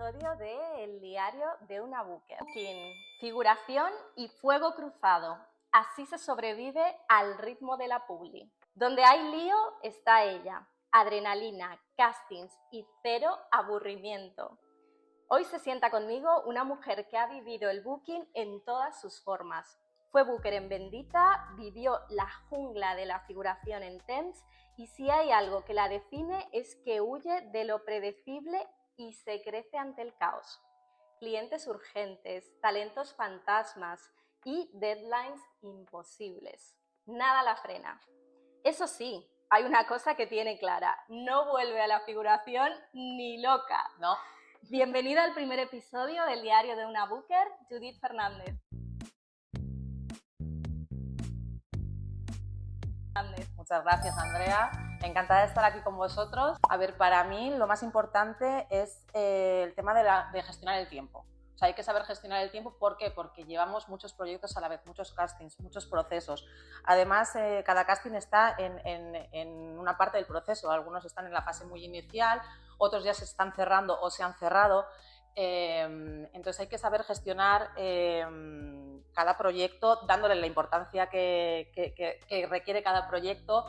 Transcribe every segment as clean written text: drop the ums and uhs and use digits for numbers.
episodio de El diario de una booker. Figuración y fuego cruzado. Así se sobrevive al ritmo de la publi. Donde hay lío está ella. Adrenalina, castings y cero aburrimiento. Hoy se sienta conmigo una mujer que ha vivido el booking en todas sus formas. Fue booker en Bendita, vivió la jungla de la figuración en Temps y si hay algo que la define es que huye de lo predecible y se crece ante el caos. Clientes urgentes, talentos fantasmas y deadlines imposibles. Nada la frena. Eso sí, hay una cosa que tiene clara, no vuelve a la figuración ni loca. No. Bienvenida al primer episodio del diario de una booker, Judith Fernández. Muchas gracias, Andrea. Encantada de estar aquí con vosotros. A ver, para mí lo más importante es el tema de gestionar el tiempo. O sea, hay que saber gestionar el tiempo. ¿Por qué? Porque llevamos muchos proyectos a la vez, muchos castings, muchos procesos. Además, cada casting está en una parte del proceso. Algunos están en la fase muy inicial, otros ya se están cerrando o se han cerrado. Entonces hay que saber gestionar cada proyecto, dándole la importancia que requiere cada proyecto,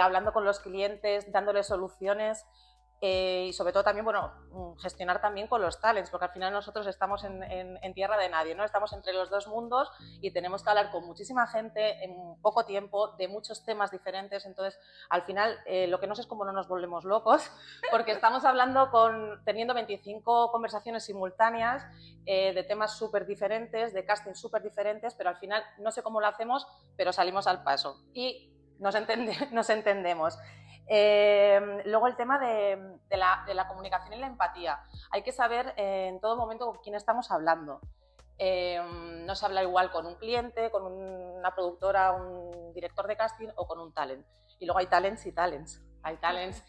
hablando con los clientes, dándole soluciones. Y sobre todo también, bueno, gestionar también con los talents, porque al final nosotros estamos en tierra de nadie, ¿no? Estamos entre los dos mundos y tenemos que hablar con muchísima gente en poco tiempo, de muchos temas diferentes. Entonces, al final, lo que no sé es cómo no nos volvemos locos, porque estamos hablando teniendo 25 conversaciones simultáneas de temas súper diferentes, de castings súper diferentes, pero al final no sé cómo lo hacemos, pero salimos al paso y nos entendemos. Luego el tema de la comunicación y la empatía. Hay que saber en todo momento con quién estamos hablando. No se habla igual con un cliente, con una productora, un director de casting o con un talent. Y luego hay talents y talents. Hay talents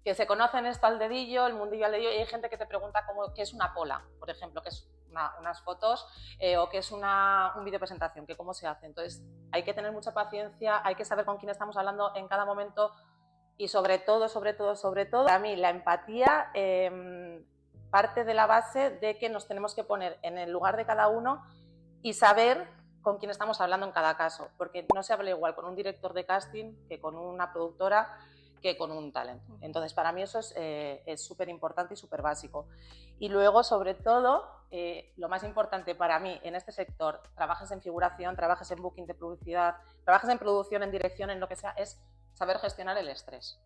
que se conocen esto al dedillo, el mundillo al dedillo, y hay gente que te pregunta qué es una pola, por ejemplo, qué es unas fotos o qué es un vídeo presentación, que cómo se hace. Entonces hay que tener mucha paciencia, hay que saber con quién estamos hablando en cada momento. Y sobre todo, para mí la empatía parte de la base de que nos tenemos que poner en el lugar de cada uno y saber con quién estamos hablando en cada caso, porque no se habla igual con un director de casting que con una productora que con un talent. Entonces, para mí eso es súper importante y súper básico. Y luego, sobre todo, lo más importante para mí en este sector, trabajes en figuración, trabajes en booking de publicidad, trabajes en producción, en dirección, en lo que sea, es saber gestionar el estrés.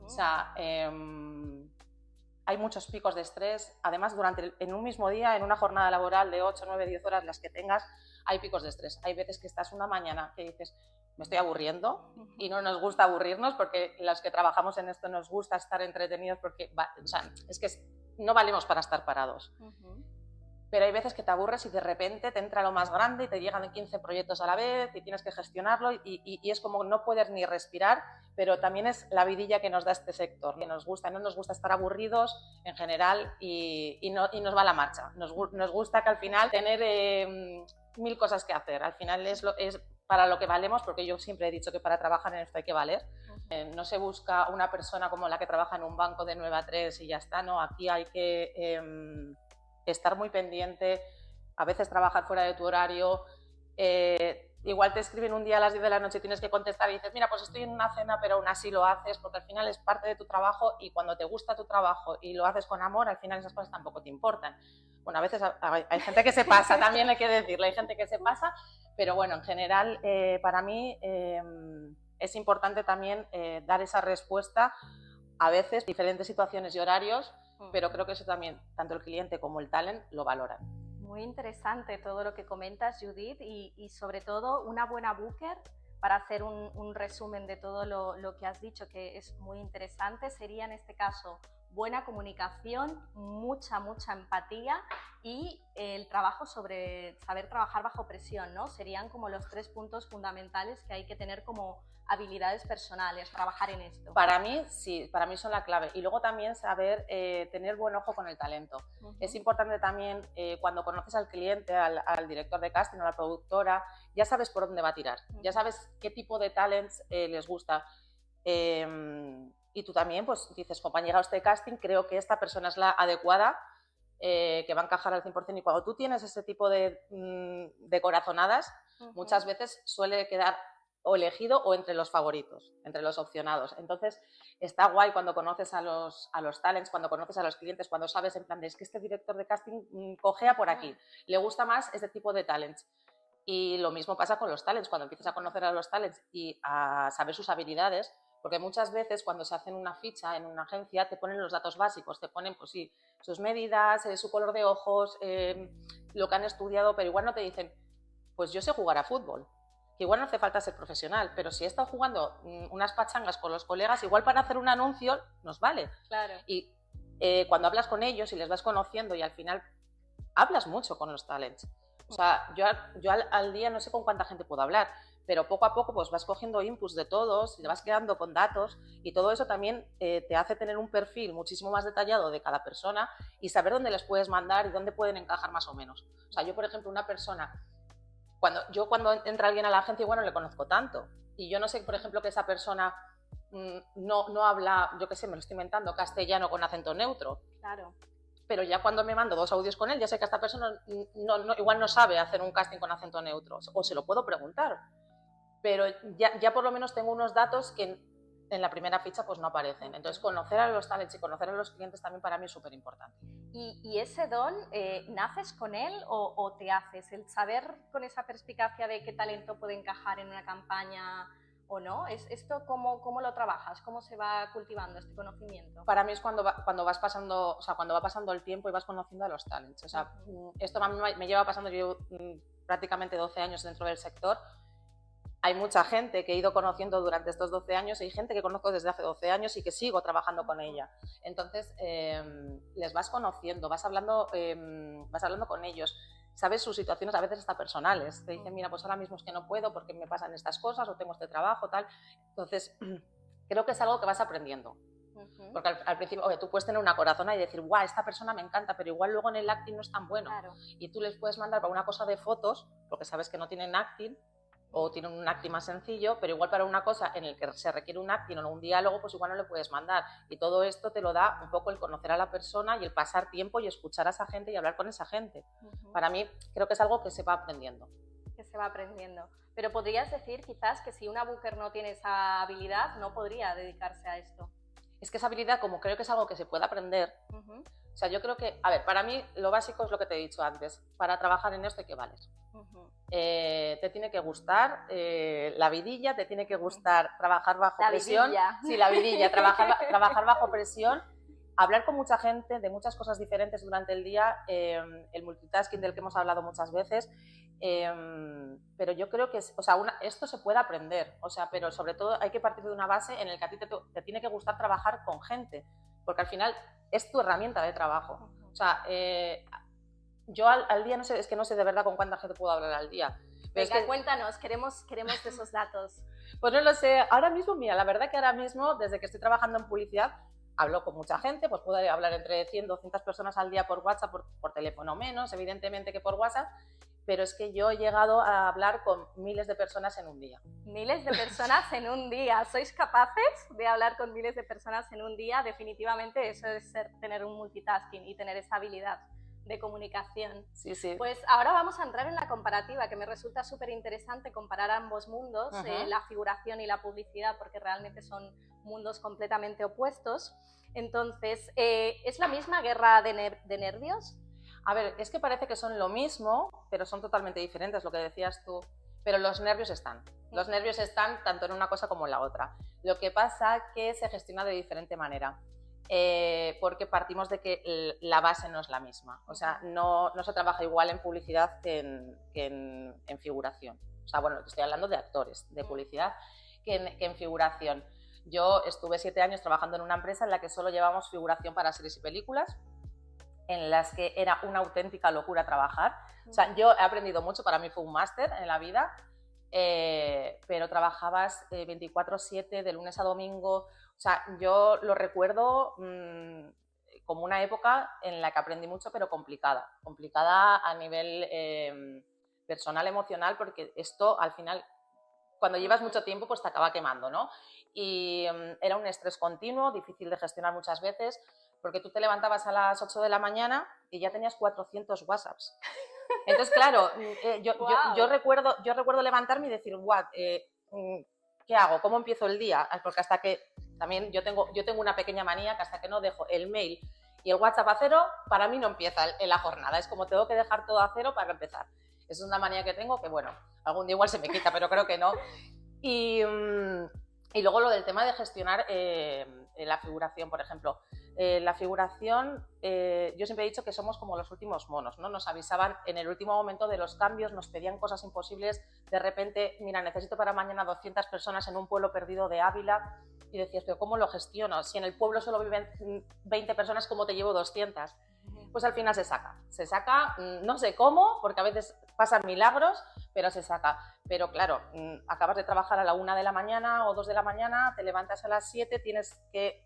O sea, hay muchos picos de estrés. Además, en un mismo día, en una jornada laboral de 8, 9, 10 horas, las que tengas, hay picos de estrés. Hay veces que estás una mañana que dices, me estoy aburriendo, y no nos gusta aburrirnos porque los que trabajamos en esto nos gusta estar entretenidos porque o sea, es que no valemos para estar parados. Pero hay veces que te aburres y de repente te entra lo más grande y te llegan 15 proyectos a la vez y tienes que gestionarlo y es como no puedes ni respirar, pero también es la vidilla que nos da este sector, que nos gusta, no nos gusta estar aburridos en general y nos va la marcha. Nos gusta que al final tener 1000 cosas que hacer, al final es para lo que valemos, porque yo siempre he dicho que para trabajar en esto hay que valer. No se busca una persona como la que trabaja en un banco de 9 a 3 y ya está, no, aquí hay que estar muy pendiente, a veces trabajar fuera de tu horario, igual te escriben un día a las 10 de la noche y tienes que contestar y dices, mira, pues estoy en una cena, pero aún así lo haces, porque al final es parte de tu trabajo y cuando te gusta tu trabajo y lo haces con amor, al final esas cosas tampoco te importan. Bueno, a veces hay gente que se pasa, también hay que decirlo, hay gente que se pasa, pero bueno, en general para mí es importante también dar esa respuesta, a veces diferentes situaciones y horarios, pero creo que eso también, tanto el cliente como el talent lo valoran. Muy interesante todo lo que comentas, Judith, y sobre todo una buena booker, para hacer un resumen de todo lo que has dicho, que es muy interesante, sería en este caso buena comunicación, mucha empatía y el trabajo sobre saber trabajar bajo presión, ¿no? Serían como los 3 puntos fundamentales que hay que tener como habilidades personales, trabajar en esto. Para mí, sí, para mí son la clave. Y luego también saber tener buen ojo con el talento. Es importante también cuando conoces al cliente, al director de casting o a la productora, ya sabes por dónde va a tirar, ya sabes qué tipo de talents les gusta. Y tú también pues dices, como han llegado a este casting, creo que esta persona es la adecuada que va a encajar al 100%, y cuando tú tienes ese tipo de corazonadas, muchas veces suele quedar o elegido o entre los favoritos, entre los opcionados. Entonces está guay cuando conoces a los talents, cuando conoces a los clientes, cuando sabes en plan de es que este director de casting cojea por aquí, le gusta más este tipo de talents. Y lo mismo pasa con los talents, cuando empiezas a conocer a los talents y a saber sus habilidades, porque muchas veces cuando se hacen una ficha en una agencia te ponen los datos básicos, te ponen pues sí, sus medidas, su color de ojos, lo que han estudiado, pero igual no te dicen, pues yo sé jugar a fútbol, que igual no hace falta ser profesional, pero si he estado jugando unas pachangas con los colegas, igual para hacer un anuncio nos vale. Claro. Y cuando hablas con ellos y les vas conociendo y al final hablas mucho con los talents. O sea, yo al día no sé con cuánta gente puedo hablar, pero poco a poco pues vas cogiendo inputs de todos, te vas quedando con datos y todo eso también te hace tener un perfil muchísimo más detallado de cada persona y saber dónde les puedes mandar y dónde pueden encajar más o menos. O sea, yo por ejemplo una persona, cuando entra alguien a la agencia igual no le conozco tanto y yo no sé por ejemplo que esa persona no habla, yo qué sé, me lo estoy inventando, castellano con acento neutro. Claro. Pero ya cuando me mando 2 audios con él, ya sé que esta persona igual no sabe hacer un casting con acento neutro, o se lo puedo preguntar. Pero ya por lo menos tengo unos datos que en la primera ficha pues no aparecen. Entonces conocer a los talents y conocer a los clientes también para mí es súper importante. ¿Y ese don, naces con él o te haces? El saber con esa perspicacia de qué talento puede encajar en una campaña o no, ¿esto cómo lo trabajas? ¿Cómo se va cultivando este conocimiento? Para mí es cuando vas pasando, o sea, cuando va pasando el tiempo y vas conociendo a los talents. O sea, esto a mí me lleva pasando, yo prácticamente 12 años dentro del sector. Hay mucha gente que he ido conociendo durante estos 12 años, hay gente que conozco desde hace 12 años y que sigo trabajando con ella. Entonces, les vas conociendo, vas hablando con ellos, sabes sus situaciones a veces hasta personales. Te dicen, mira, pues ahora mismo es que no puedo porque me pasan estas cosas o tengo este trabajo, tal. Entonces, creo que es algo que vas aprendiendo. Porque al principio, oye, tú puedes tener una corazona y decir, guau, esta persona me encanta, pero igual luego en el acting no es tan bueno. Claro. Y tú les puedes mandar para una cosa de fotos, porque sabes que no tienen acting, o tienen un acting más sencillo, pero igual para una cosa en el que se requiere un acting o un diálogo, pues igual no le puedes mandar. Y todo esto te lo da un poco el conocer a la persona y el pasar tiempo y escuchar a esa gente y hablar con esa gente. Para mí creo que es algo que se va aprendiendo. Que se va aprendiendo. Pero podrías decir quizás que si una booker no tiene esa habilidad, no podría dedicarse a esto. Es que esa habilidad, como creo que es algo que se puede aprender, o sea, yo creo que, a ver, para mí lo básico es lo que te he dicho antes, para trabajar en esto hay que valer. Te tiene que gustar la vidilla, te tiene que gustar trabajar bajo presión. Vidilla. Sí, la vidilla, trabajar bajo presión, hablar con mucha gente de muchas cosas diferentes durante el día, el multitasking del que hemos hablado muchas veces. Pero yo creo que esto se puede aprender, o sea, pero sobre todo hay que partir de una base en la que a ti te tiene que gustar trabajar con gente, porque al final es tu herramienta de trabajo. O sea, yo al día no sé, es que no sé de verdad con cuánta gente puedo hablar al día. Pero Venga, cuéntanos, queremos esos datos. Pues no lo sé, ahora mismo, mira, la verdad que ahora mismo, desde que estoy trabajando en publicidad, hablo con mucha gente, pues puedo hablar entre 100, 200 personas al día por WhatsApp, por teléfono menos, evidentemente que por WhatsApp, pero es que yo he llegado a hablar con miles de personas en un día. Miles de personas en un día. ¿Sois capaces de hablar con miles de personas en un día? Definitivamente eso es tener un multitasking y tener esa habilidad de comunicación. Sí, sí. Pues ahora vamos a entrar en la comparativa, que me resulta súper interesante comparar ambos mundos, la figuración y la publicidad, porque realmente son mundos completamente opuestos. Entonces, ¿es la misma guerra de nervios? A ver, es que parece que son lo mismo, pero son totalmente diferentes, lo que decías tú. Pero los nervios están. Los nervios están tanto en una cosa como en la otra. Lo que pasa es que se gestiona de diferente manera. Porque partimos de que la base no es la misma. O sea, no se trabaja igual en publicidad que en figuración. O sea, bueno, estoy hablando de actores, de publicidad, que en figuración. Yo estuve 7 años trabajando en una empresa en la que solo llevábamos figuración para series y películas, en las que era una auténtica locura trabajar. O sea, yo he aprendido mucho, para mí fue un máster en la vida, pero trabajabas 24/7, de lunes a domingo. O sea, yo lo recuerdo como una época en la que aprendí mucho, pero complicada. Complicada a nivel personal, emocional, porque esto al final, cuando llevas mucho tiempo, pues te acaba quemando, ¿no? Y era un estrés continuo, difícil de gestionar muchas veces. porque tú te levantabas a las 8 de la mañana y ya tenías 400 WhatsApps. Entonces, claro, yo recuerdo levantarme y decir, ¿qué hago? ¿Cómo empiezo el día? Porque hasta que, también yo tengo una pequeña manía que hasta que no dejo el mail y el WhatsApp a cero, para mí no empieza en la jornada. Es como tengo que dejar todo a cero para empezar. Es una manía que tengo que, bueno, algún día igual se me quita, pero creo que no. Y luego lo del tema de gestionar la figuración, por ejemplo. La figuración, yo siempre he dicho que somos como los últimos monos, ¿no? Nos avisaban en el último momento de los cambios, nos pedían cosas imposibles, de repente, mira, necesito para mañana 200 personas en un pueblo perdido de Ávila, y decías, pero ¿cómo lo gestiono? Si en el pueblo solo viven 20 personas, ¿cómo te llevo 200? Pues al final se saca, no sé cómo, porque a veces pasan milagros, pero se saca. Pero claro, acabas de trabajar a la 1 de la mañana o 2 de la mañana, te levantas a las 7, tienes que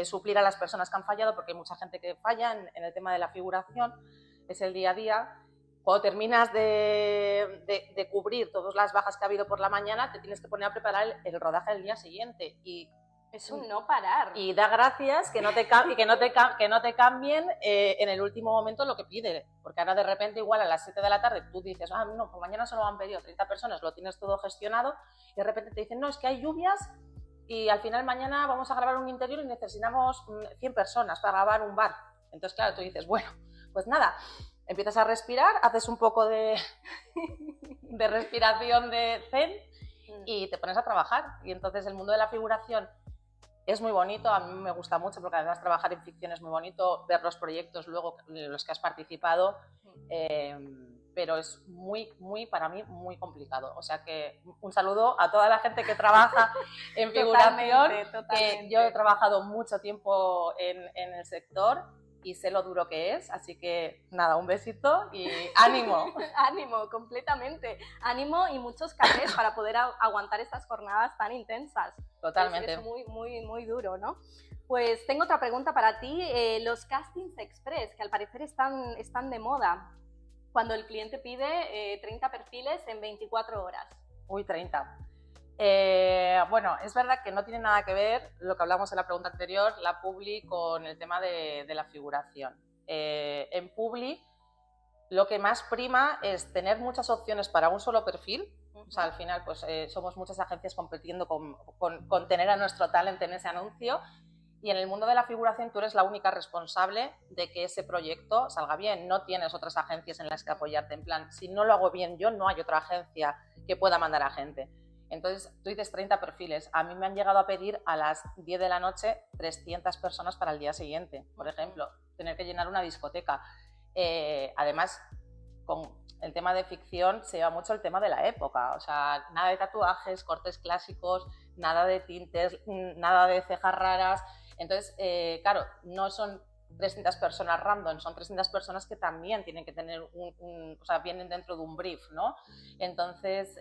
suplir a las personas que han fallado, porque hay mucha gente que falla en el tema de la figuración, es el día a día. Cuando terminas de cubrir todas las bajas que ha habido por la mañana, te tienes que poner a preparar el rodaje del día siguiente. Y es un no parar. Y da gracias que no te cambien en el último momento lo que pide. Porque ahora de repente igual a las 7 de la tarde tú dices, no, pues mañana solo han pedido 30 personas, lo tienes todo gestionado, y de repente te dicen, no, es que hay lluvias y al final mañana vamos a grabar un interior y necesitamos 100 personas para grabar un bar. Entonces, claro, tú dices, bueno, pues nada, empiezas a respirar, haces un poco de respiración de zen y te pones a trabajar. Y entonces el mundo de la figuración es muy bonito, a mí me gusta mucho porque además trabajar en ficción es muy bonito, ver los proyectos luego en los que has participado, pero es para mí muy complicado. O sea que un saludo a toda la gente que trabaja en figuración. Totalmente. Yo he trabajado mucho tiempo en el sector y sé lo duro que es, así que nada, un besito y ánimo. Ánimo, completamente. Ánimo y muchos cafés para poder aguantar estas jornadas tan intensas. Totalmente. Es muy, muy, muy duro, ¿no? Pues tengo otra pregunta para ti. Los castings express, que al parecer están de moda, cuando el cliente pide 30 perfiles en 24 horas. Uy, 30. Bueno, es verdad que no tiene nada que ver lo que hablamos en la pregunta anterior, la Publi, con el tema de la figuración. En Publi lo que más prima es tener muchas opciones para un solo perfil. O sea, al final pues somos muchas agencias compitiendo con tener a nuestro talent en ese anuncio, y en el mundo de la figuración tú eres la única responsable de que ese proyecto salga bien. No tienes otras agencias en las que apoyarte, en plan, si no lo hago bien yo, no hay otra agencia que pueda mandar a gente. Entonces, tú dices 30 perfiles. A mí me han llegado a pedir a las 10 de la noche 300 personas para el día siguiente, por ejemplo, tener que llenar una discoteca. Además, con el tema de ficción se lleva mucho el tema de la época, o sea, nada de tatuajes, cortes clásicos, nada de tintes, nada de cejas raras. Entonces, claro, no son 300 personas random, son 300 personas que también tienen que tener o sea, vienen dentro de un brief, ¿no? Entonces,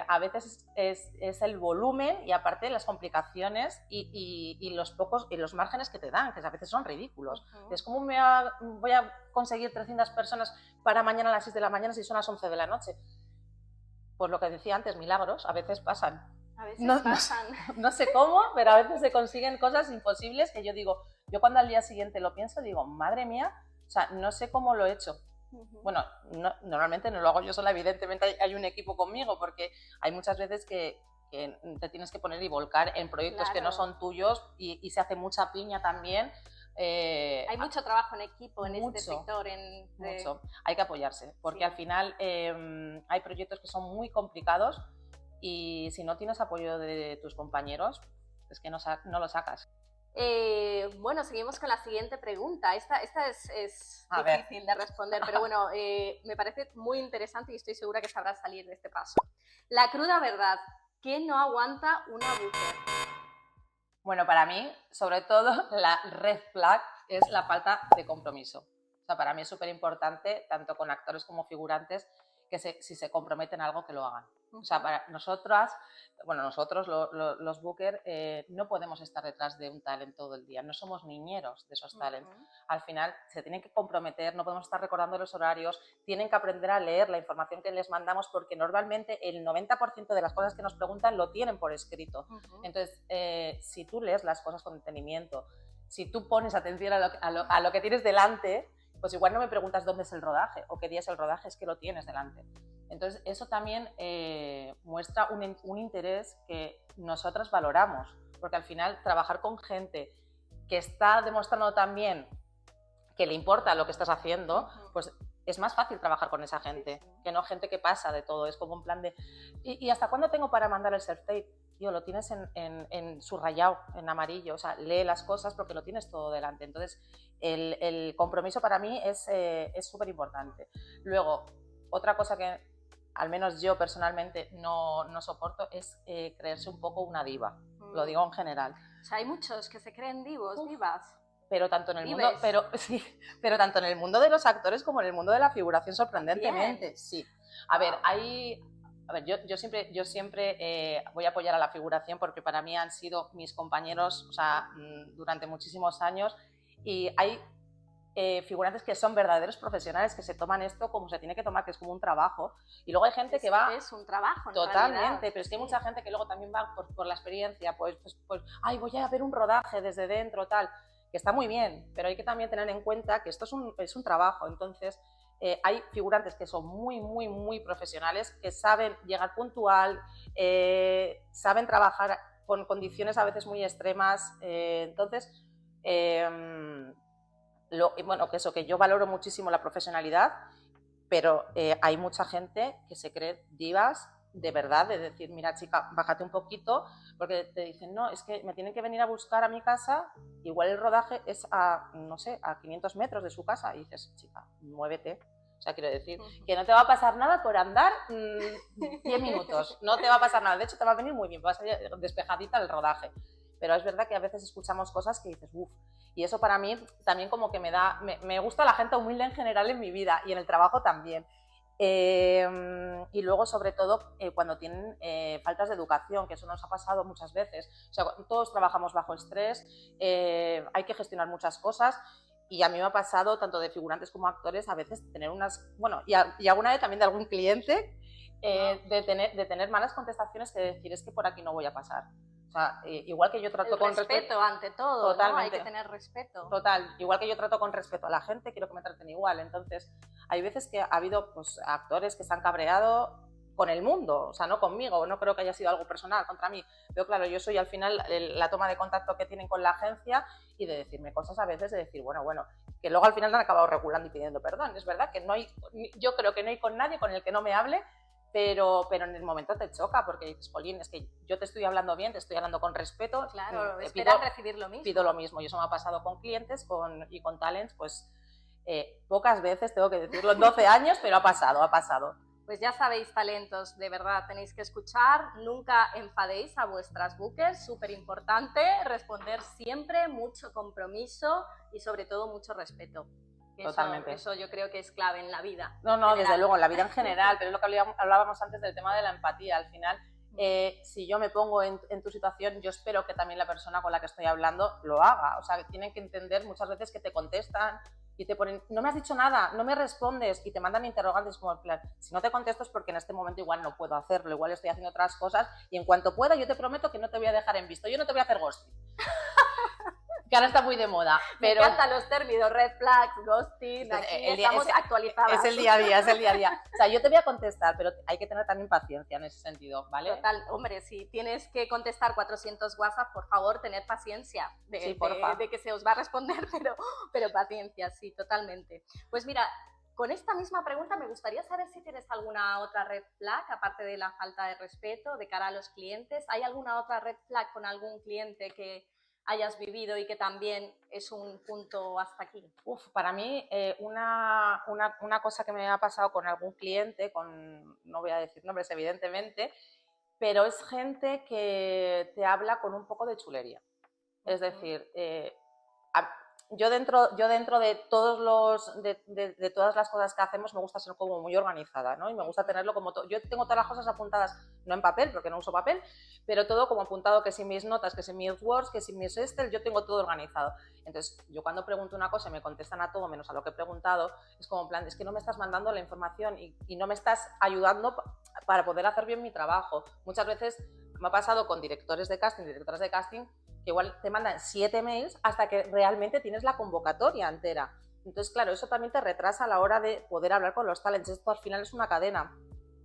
a veces es el volumen y aparte las complicaciones y los márgenes que te dan, que a veces son ridículos. Es como voy a conseguir 300 personas para mañana a las 6 de la mañana si son las 11 de la noche. Pues lo que decía antes, milagros, a veces pasan. A veces pasan. No sé cómo, pero a veces se consiguen cosas imposibles que yo digo, yo cuando al día siguiente lo pienso, digo, madre mía, o sea, no sé cómo lo he hecho. Bueno, normalmente no lo hago yo sola, evidentemente hay un equipo conmigo, porque hay muchas veces que te tienes que poner y volcar en proyectos que no son tuyos y se hace mucha piña también. Hay mucho trabajo en equipo en este sector. Mucho. Hay que apoyarse, porque al final hay proyectos que son muy complicados y si no tienes apoyo de tus compañeros, es que no lo sacas. Bueno, seguimos con la siguiente pregunta. Esta es difícil de responder, pero bueno, me parece muy interesante y estoy segura que sabrás salir de este paso. La cruda verdad, ¿quién no aguanta una booker? Bueno, para mí, sobre todo, la red flag es la falta de compromiso. O sea, para mí es súper importante, tanto con actores como figurantes, que si se comprometen a algo que lo hagan. O sea, para nosotros, los bookers, no podemos estar detrás de un talent todo el día, no somos niñeros de esos talents. Al final se tienen que comprometer, no podemos estar recordando los horarios, tienen que aprender a leer la información que les mandamos, porque normalmente el 90% de las cosas que nos preguntan lo tienen por escrito. Entonces, si tú lees las cosas con detenimiento, si tú pones atención a lo que tienes delante, pues igual no me preguntas dónde es el rodaje o qué día es el rodaje, es que lo tienes delante. Entonces, eso también muestra un interés que nosotras valoramos, porque al final trabajar con gente que está demostrando también que le importa lo que estás haciendo, pues es más fácil trabajar con esa gente, que no gente que pasa de todo. Es como un plan de ¿y hasta cuándo tengo para mandar el self-tape? Tío, lo tienes en subrayado, en amarillo, o sea, lee las cosas porque lo tienes todo delante. Entonces, el compromiso para mí es súper importante. Luego, otra cosa que al menos yo personalmente no soporto es creerse un poco una diva. Lo digo en general. O sea, hay muchos que se creen divas. Pero tanto en el mundo, pero tanto en el mundo de los actores como en el mundo de la figuración, sorprendentemente. Bien. Sí. A ver, yo siempre voy a apoyar a la figuración, porque para mí han sido mis compañeros, o sea, durante muchísimos años, y hay figurantes que son verdaderos profesionales, que se toman esto como se tiene que tomar, que es como un trabajo, y luego hay gente que va... Es un trabajo, en totalmente, realidad. pero es que hay mucha gente que luego también va por la experiencia, pues, ay, voy a ver un rodaje desde dentro, tal, que está muy bien, pero hay que también tener en cuenta que esto es un trabajo. Entonces, hay figurantes que son muy profesionales, que saben llegar puntual, saben trabajar con condiciones a veces muy extremas, entonces... que yo valoro muchísimo la profesionalidad, pero hay mucha gente que se cree divas de verdad, de decir, mira chica, bájate un poquito, porque te dicen, no, es que me tienen que venir a buscar a mi casa, igual el rodaje es a, no sé, a 500 metros de su casa, y dices, chica, muévete. O sea, quiero decir, que no te va a pasar nada por andar 10 minutos, no te va a pasar nada, de hecho te va a venir muy bien, vas a ir despejadita el rodaje. Pero es verdad que a veces escuchamos cosas que dices, uff, y eso para mí también como que me gusta la gente humilde en general en mi vida y en el trabajo también. Y luego, sobre todo, cuando tienen faltas de educación, que eso nos ha pasado muchas veces. O sea, todos trabajamos bajo estrés, hay que gestionar muchas cosas, y a mí me ha pasado, tanto de figurantes como actores, a veces tener unas... Bueno, y alguna vez también de algún cliente, de tener malas contestaciones, que decir, es que por aquí no voy a pasar. O sea, igual que yo trato con respeto ante todo, totalmente, ¿no? Hay que tener respeto. Total, igual que yo trato con respeto a la gente, quiero que me traten igual. Entonces, hay veces que ha habido pues, actores que se han cabreado con el mundo, o sea, no conmigo, no creo que haya sido algo personal contra mí. Pero claro, yo soy al final la toma de contacto que tienen con la agencia, y de decirme cosas a veces, de decir, bueno, que luego al final han acabado regulando y pidiendo perdón. Es verdad que no hay, yo creo que no hay con nadie con el que no me hable, pero en el momento te choca, porque dices, Polín, es que yo te estoy hablando bien, te estoy hablando con respeto. Claro, esperas recibir lo mismo. Pido lo mismo, y eso me ha pasado con clientes y con talents, pues pocas veces, tengo que decirlo, en 12 años, pero ha pasado. Pues ya sabéis, talentos, de verdad tenéis que escuchar, nunca enfadéis a vuestras bookers, súper importante, responder siempre, mucho compromiso y sobre todo mucho respeto. Totalmente. Eso yo creo que es clave en la vida. No, desde luego, en la vida en general, pero es lo que hablábamos antes del tema de la empatía. Al final, si yo me pongo en tu situación, yo espero que también la persona con la que estoy hablando lo haga. O sea, tienen que entender muchas veces que te contestan y te ponen, no me has dicho nada, no me respondes, y te mandan interrogantes como en plan, si no te contesto es porque en este momento igual no puedo hacerlo, igual estoy haciendo otras cosas, y en cuanto pueda yo te prometo que no te voy a dejar en visto, yo no te voy a hacer ghosting. Que ahora está muy de moda. Pero... Me encantan los términos, red flags, ghosting, aquí estamos actualizadas. Es el día a día. O sea, yo te voy a contestar, pero hay que tener también paciencia en ese sentido, ¿vale? Total, hombre, si tienes que contestar 400 WhatsApp, por favor, tener paciencia de que se os va a responder, pero paciencia, sí, totalmente. Pues mira, con esta misma pregunta me gustaría saber si tienes alguna otra red flag, aparte de la falta de respeto de cara a los clientes. ¿Hay alguna otra red flag con algún cliente que hayas vivido y que también es un punto hasta aquí? Para mí, una cosa que me ha pasado con algún cliente, no voy a decir nombres evidentemente, pero es gente que te habla con un poco de chulería. Es decir, yo dentro de todos de todas las cosas que hacemos me gusta ser como muy organizada, ¿no? Y me gusta tenerlo como todo. Yo tengo todas las cosas apuntadas, no en papel, porque no uso papel, pero todo como apuntado, que si mis notas, que si mis Words, que si mis Excel, yo tengo todo organizado. Entonces, yo cuando pregunto una cosa y me contestan a todo menos a lo que he preguntado, es como en plan, es que no me estás mandando la información y no me estás ayudando para poder hacer bien mi trabajo. Muchas veces me ha pasado con directoras de casting, que igual te mandan 7 mails hasta que realmente tienes la convocatoria entera. Entonces, claro, eso también te retrasa a la hora de poder hablar con los talents. Esto al final es una cadena.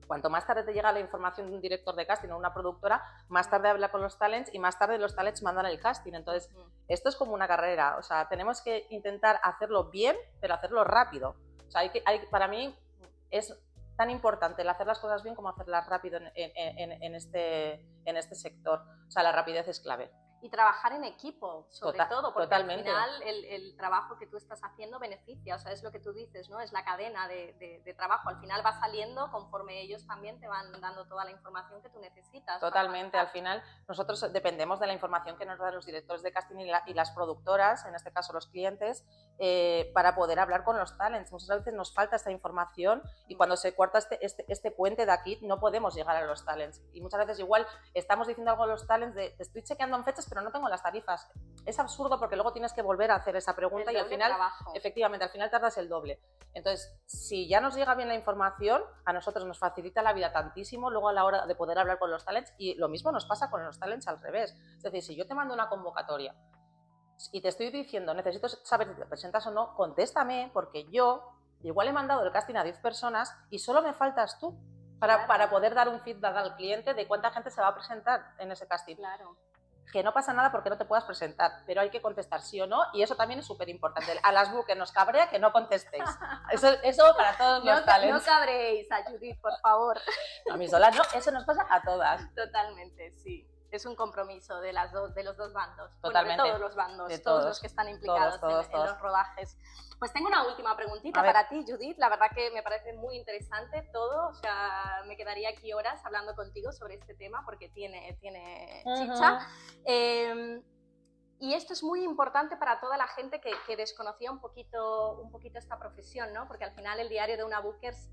Cuanto más tarde te llega la información de un director de casting o una productora, más tarde habla con los talents y más tarde los talents mandan el casting. Entonces, esto es como una carrera. O sea, tenemos que intentar hacerlo bien, pero hacerlo rápido. O sea, para mí es tan importante el hacer las cosas bien como hacerlas rápido en este sector. O sea, la rapidez es clave. Y trabajar en equipo, sobre todo, porque totalmente. al final el trabajo que tú estás haciendo beneficia, o sea, es lo que tú dices, ¿no? Es la cadena de trabajo, al final va saliendo conforme ellos también te van dando toda la información que tú necesitas. Totalmente, al final nosotros dependemos de la información que nos dan los directores de casting y las productoras, en este caso los clientes, para poder hablar con los talents. Muchas veces nos falta esta información y cuando se corta este puente de aquí no podemos llegar a los talents. Y muchas veces igual estamos diciendo algo a los talents de te estoy chequeando en fechas pero no tengo las tarifas. Es absurdo porque luego tienes que volver a hacer esa pregunta y al final, efectivamente, al final tardas el doble. Entonces, si ya nos llega bien la información, a nosotros nos facilita la vida tantísimo luego a la hora de poder hablar con los talents y lo mismo nos pasa con los talents al revés. Es decir, si yo te mando una convocatoria y te estoy diciendo, necesito saber si te presentas o no, contéstame porque yo igual he mandado el casting a 10 personas y solo me faltas tú para poder dar un feedback al cliente de cuánta gente se va a presentar en ese casting. Claro. Que no pasa nada porque no te puedas presentar, pero hay que contestar sí o no y eso también es súper importante. A las que nos cabrea que no contestéis. Eso para todos los talents. No cabréis a Judith, por favor. No, a mí sola no, eso nos pasa a todas. Totalmente, sí. Es un compromiso de los dos bandos. Totalmente. Bueno, de todos los bandos, todos los que están implicados en los rodajes. Pues tengo una última preguntita para ti, Judith. La verdad que me parece muy interesante todo. O sea, me quedaría aquí horas hablando contigo sobre este tema porque tiene chicha. Y esto es muy importante para toda la gente que desconocía un poquito esta profesión, ¿no? Porque al final el diario de una Bookers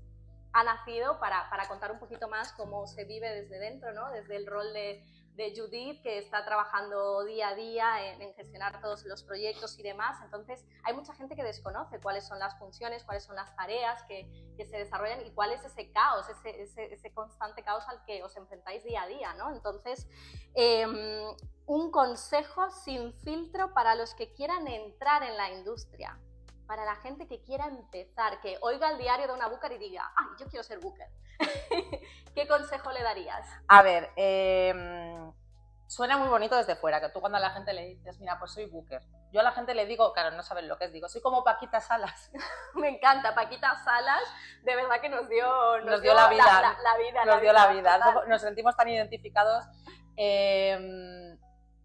ha nacido para contar un poquito más cómo se vive desde dentro, ¿no? Desde el rol de Judith, que está trabajando día a día en gestionar todos los proyectos y demás. Entonces, hay mucha gente que desconoce cuáles son las funciones, cuáles son las tareas que se desarrollan y cuál es ese caos, ese constante caos al que os enfrentáis día a día, ¿no? Entonces, un consejo sin filtro para los que quieran entrar en la industria. Para la gente que quiera empezar, que oiga el diario de una booker y diga, ¡ay, yo quiero ser booker! ¿Qué consejo le darías? A ver, suena muy bonito desde fuera, que tú cuando a la gente le dices, mira, pues soy booker. Yo a la gente le digo, claro, no saben lo que es, digo, soy como Paquita Salas. Me encanta, Paquita Salas, de verdad que nos dio la vida. Nos dio la vida. Nos sentimos tan identificados.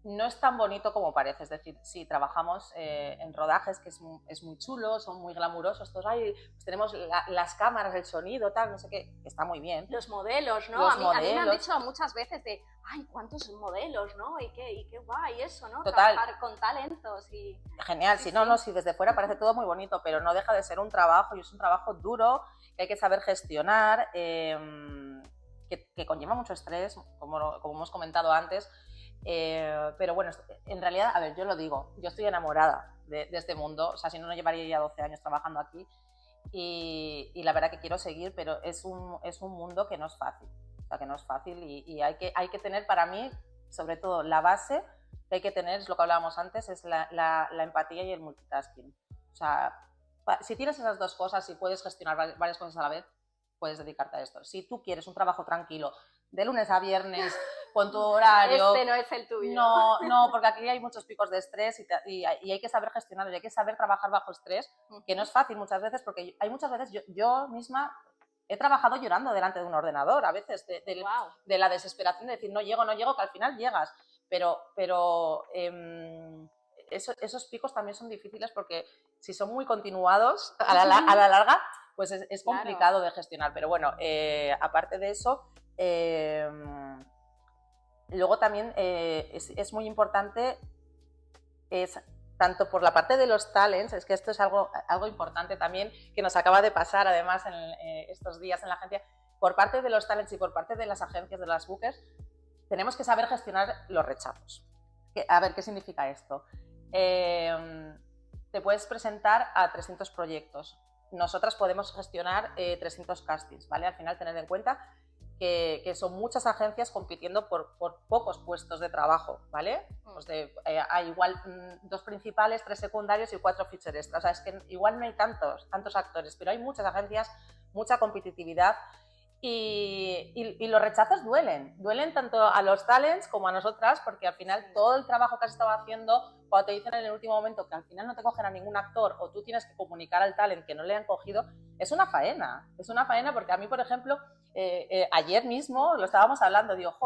No es tan bonito como parece, es decir, si trabajamos en rodajes, que es muy chulo, son muy glamurosos, todos ahí pues tenemos las cámaras, el sonido, tal, no sé qué, está muy bien. Los modelos, ¿no? A mí me han dicho muchas veces de, ay, cuántos modelos, ¿no? Y qué guay eso, ¿no? Total. Trabajar con talentos y... Genial, sí, no, si desde fuera parece todo muy bonito, pero no deja de ser un trabajo y es un trabajo duro que hay que saber gestionar, que conlleva mucho estrés, como hemos comentado antes. Pero bueno, en realidad, a ver, yo lo digo, yo estoy enamorada de este mundo, o sea, si no, no llevaría ya 12 años trabajando aquí y la verdad que quiero seguir, pero es un mundo que no es fácil, o sea, que no es fácil y hay que tener, para mí, sobre todo la base que hay que tener, es lo que hablábamos antes, es la empatía y el multitasking. O sea, si tienes esas dos cosas y puedes gestionar varias cosas a la vez, puedes dedicarte a esto. Si tú quieres un trabajo tranquilo, de lunes a viernes, con tu horario... Este no es el tuyo. No, porque aquí hay muchos picos de estrés y hay que saber gestionarlo, y hay que saber trabajar bajo estrés, que no es fácil muchas veces, porque hay muchas veces yo misma he trabajado llorando delante de un ordenador, a veces, de la desesperación de decir no llego, que al final llegas, pero esos picos también son difíciles porque si son muy continuados, a la larga, pues es complicado de gestionar, pero bueno, aparte de eso... luego también es muy importante tanto por la parte de los talents, es que esto es algo importante también, que nos acaba de pasar además en estos días en la agencia, por parte de los talents y por parte de las agencias, de las bookers, tenemos que saber gestionar los rechazos. A ver, ¿qué significa esto? Te puedes presentar a 300 proyectos. Nosotras podemos gestionar 300 castings, ¿vale? Al final, tener en cuenta que son muchas agencias compitiendo por pocos puestos de trabajo, ¿vale? Pues hay igual 2 principales, 3 secundarios y 4 feature extras. O sea, es que igual no hay tantos actores, pero hay muchas agencias, mucha competitividad. Y los rechazos duelen tanto a los talents como a nosotras, porque al final todo el trabajo que has estado haciendo, cuando te dicen en el último momento que al final no te cogen a ningún actor o tú tienes que comunicar al talent que no le han cogido, es una faena porque a mí, por ejemplo, ayer mismo lo estábamos hablando, digo,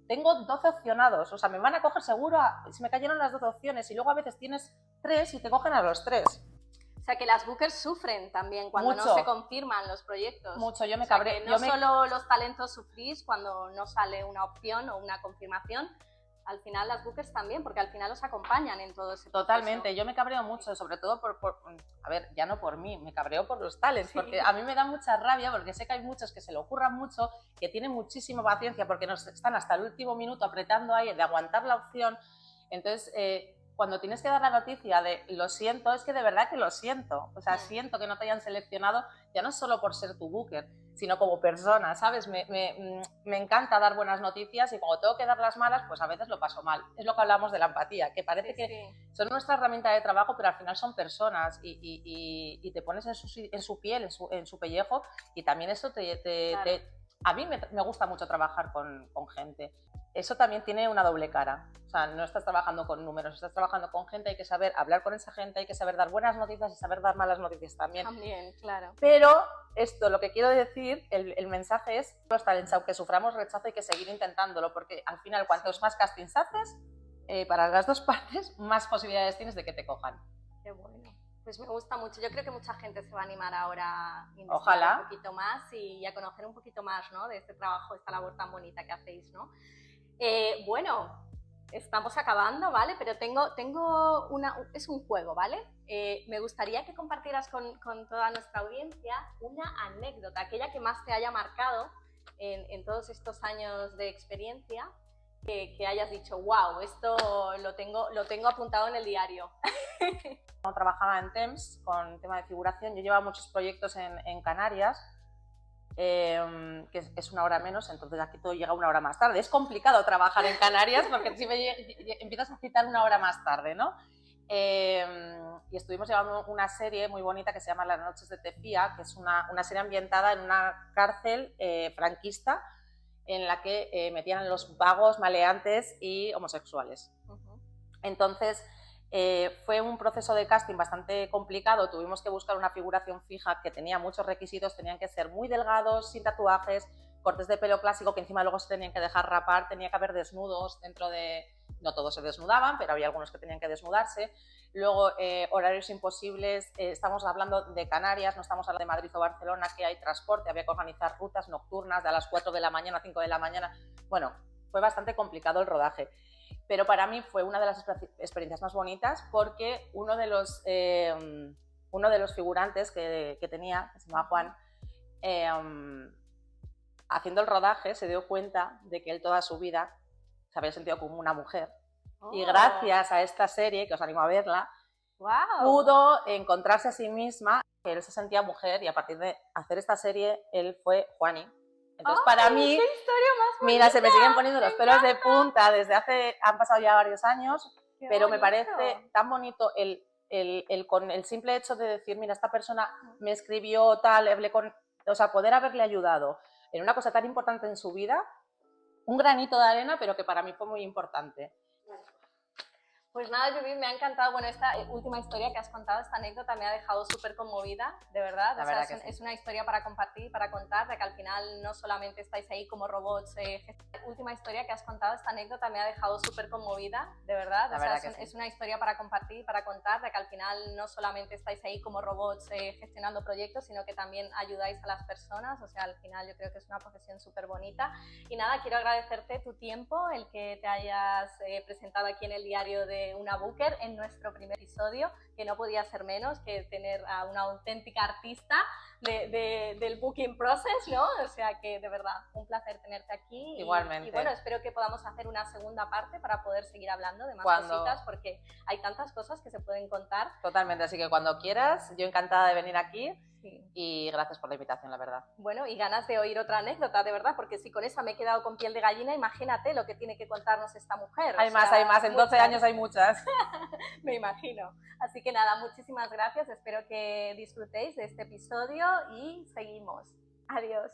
tengo 12 opcionados, o sea, me van a coger seguro, si me cayeron las 12 opciones y luego a veces tienes 3 y te cogen a los 3. O sea, que las bookers sufren también cuando no se confirman los proyectos. Mucho, yo me cabré. No solo los talentos sufrís cuando no sale una opción o una confirmación, al final las bookers también, porque al final os acompañan en todo ese proceso. Totalmente, yo me cabreo mucho, sobre todo a ver, ya no por mí, me cabreo por los talents, porque a mí me da mucha rabia, porque sé que hay muchos que se le ocurran mucho, que tienen muchísima paciencia, porque nos están hasta el último minuto apretando ahí de aguantar la opción. Entonces, cuando tienes que dar la noticia de lo siento, es que de verdad que lo siento. O sea, siento que no te hayan seleccionado, ya no solo por ser tu booker, sino como persona, ¿sabes? Me encanta dar buenas noticias y cuando tengo que dar las malas, pues a veces lo paso mal. Es lo que hablamos de la empatía, que parece que son nuestra herramienta de trabajo, pero al final son personas y te pones en su piel, en su pellejo, y también eso a mí me gusta mucho trabajar con gente. Eso también tiene una doble cara. O sea, no estás trabajando con números, estás trabajando con gente, hay que saber hablar con esa gente, hay que saber dar buenas noticias y saber dar malas noticias también. También, claro. Pero esto, lo que quiero decir, el mensaje es, los talents, aunque suframos rechazo, hay que seguir intentándolo, porque al final, cuantos más castings haces, para las dos partes, más posibilidades tienes de que te cojan. Qué bueno. Pues me gusta mucho. Yo creo que mucha gente se va a animar ahora a investigar Ojalá. un poquito más y a conocer un poquito más, ¿no?, de este trabajo, esta labor tan bonita que hacéis, ¿no? Bueno, estamos acabando, ¿vale? Pero tengo es un juego, ¿vale? Me gustaría que compartieras con toda nuestra audiencia una anécdota, aquella que más te haya marcado en todos estos años de experiencia, que hayas dicho, wow, esto lo tengo apuntado en el diario. Cuando trabajaba en TEMS con tema de figuración, yo llevaba muchos proyectos en Canarias, que es una hora menos, entonces aquí todo llega una hora más tarde. Es complicado trabajar en Canarias porque si empiezas a citar una hora más tarde, ¿no? Y estuvimos llevando una serie muy bonita que se llama Las noches de Tefía, que es una serie ambientada en una cárcel franquista en la que metían a los vagos, maleantes y homosexuales. Entonces, fue un proceso de casting bastante complicado, tuvimos que buscar una figuración fija que tenía muchos requisitos, tenían que ser muy delgados, sin tatuajes, cortes de pelo clásico que encima luego se tenían que dejar rapar, tenía que haber desnudos dentro de... No todos se desnudaban, pero había algunos que tenían que desnudarse. Luego, horarios imposibles, estamos hablando de Canarias, no estamos hablando de Madrid o Barcelona, que hay transporte, había que organizar rutas nocturnas de a las 4 de la mañana a 5 de la mañana. Bueno, fue bastante complicado el rodaje. Pero para mí fue una de las experiencias más bonitas porque uno de los figurantes que tenía, que se llamaba Juan, haciendo el rodaje se dio cuenta de que él toda su vida se había sentido como una mujer. Y gracias a esta serie, que os animo a verla, pudo encontrarse a sí misma, que él se sentía mujer, y a partir de hacer esta serie, él fue Juani. Entonces, para mí, ¡qué historia más bonita! Mira, se me siguen poniendo los pelos de punta han pasado ya varios años, pero me parece tan bonito con el simple hecho de decir, mira, esta persona me escribió tal, hablé o sea, poder haberle ayudado en una cosa tan importante en su vida, un granito de arena, pero que para mí fue muy importante. Pues nada, Judith, me ha encantado. Bueno, esta última historia que has contado, esta anécdota me ha dejado súper conmovida, de verdad. La verdad que es una historia para compartir, para contar, de que al final no solamente estáis ahí como robots. Última historia que has contado, esta anécdota me ha dejado súper conmovida, de verdad. Es una historia para compartir, para contar, de que al final no solamente estáis ahí como robots gestionando proyectos, sino que también ayudáis a las personas. O sea, al final yo creo que es una profesión súper bonita. Y nada, quiero agradecerte tu tiempo, el que te hayas presentado aquí en el diario de de una booker en nuestro primer episodio, que no podía ser menos que tener a una auténtica artista del booking process, ¿no? O sea que de verdad, un placer tenerte aquí. Igualmente. Y bueno, espero que podamos hacer una segunda parte para poder seguir hablando de más cositas, porque hay tantas cosas que se pueden contar. Totalmente, así que cuando quieras, yo encantada de venir aquí. Sí. Y gracias por la invitación, la verdad. Bueno, y ganas de oír otra anécdota, de verdad, porque si con esa me he quedado con piel de gallina, imagínate lo que tiene que contarnos esta mujer. Hay más, en 12 años hay muchas. Me imagino. Así que nada, muchísimas gracias, espero que disfrutéis de este episodio y seguimos. Adiós.